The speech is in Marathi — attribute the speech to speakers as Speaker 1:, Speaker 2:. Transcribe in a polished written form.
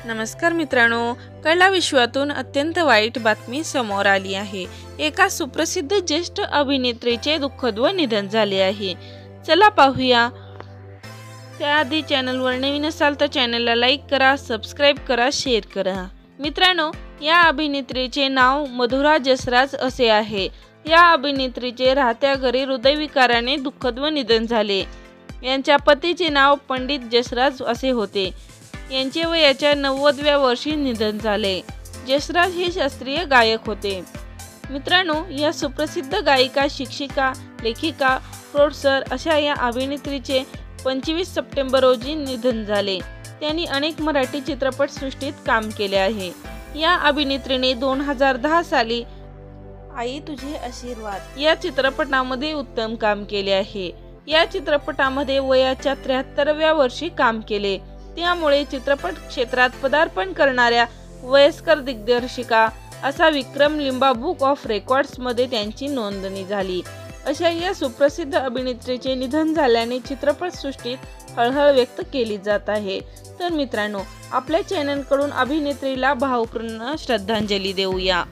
Speaker 1: नमस्कार मित्रांनो, कला विश्वातून अत्यंत वाईट बातमी समोर आली आहे। एका सुप्रसिद्ध ज्येष्ठ अभिनेत्रीचे दुःखद निधन झाले आहे। चला पाहूया। त्याआधी चॅनलवर नवीन असाल तर चॅनलला लाईक करा, सबस्क्राइब करा, शेअर करा। मित्रांनो, या अभिनेत्रीचे नाव मधुरा जसराज असे आहे। या अभिनेत्रीचे राहत्या घरी हृदयविकाराने दुःखद निधन झाले। यांच्या पतीचे नाव पंडित जसराज असे होते। यांचे वयाच्या 90व्या वर्षी निधन झाले। जसराज हे शास्त्रीय गायक होते। मित्रांनो, या सुप्रसिद्ध गायिका, शिक्षिका, लेखिका, प्रोड्युसर अशा या अभिनेत्रीचे 25 सप्टेंबर रोजी निधन झाले। त्यांनी अनेक मराठी चित्रपटसृष्टीत काम केले आहे। या अभिनेत्रीने 2010 साली आई तुझे आशीर्वाद या चित्रपटामध्ये उत्तम काम केले आहे। या चित्रपटामध्ये वयाच्या 73व्या वर्षी काम केले। त्यामुळे चित्रपट क्षेत्रात पदार्पण करणाऱ्या वयस्कर दिग्दर्शिका असा विक्रम लिम्बा बुक ऑफ रेकॉर्ड्स मध्ये त्यांची नोंदणी झाली। अशा या सुप्रसिद्ध अभिनेत्रीचे निधन झाल्याने चित्रपटसृष्टीत हळहळ व्यक्त केली जात आहे। तर मित्रांनो, आपल्या चॅनलकडून अभिनेत्रीला भावपूर्ण श्रद्धांजली देऊया।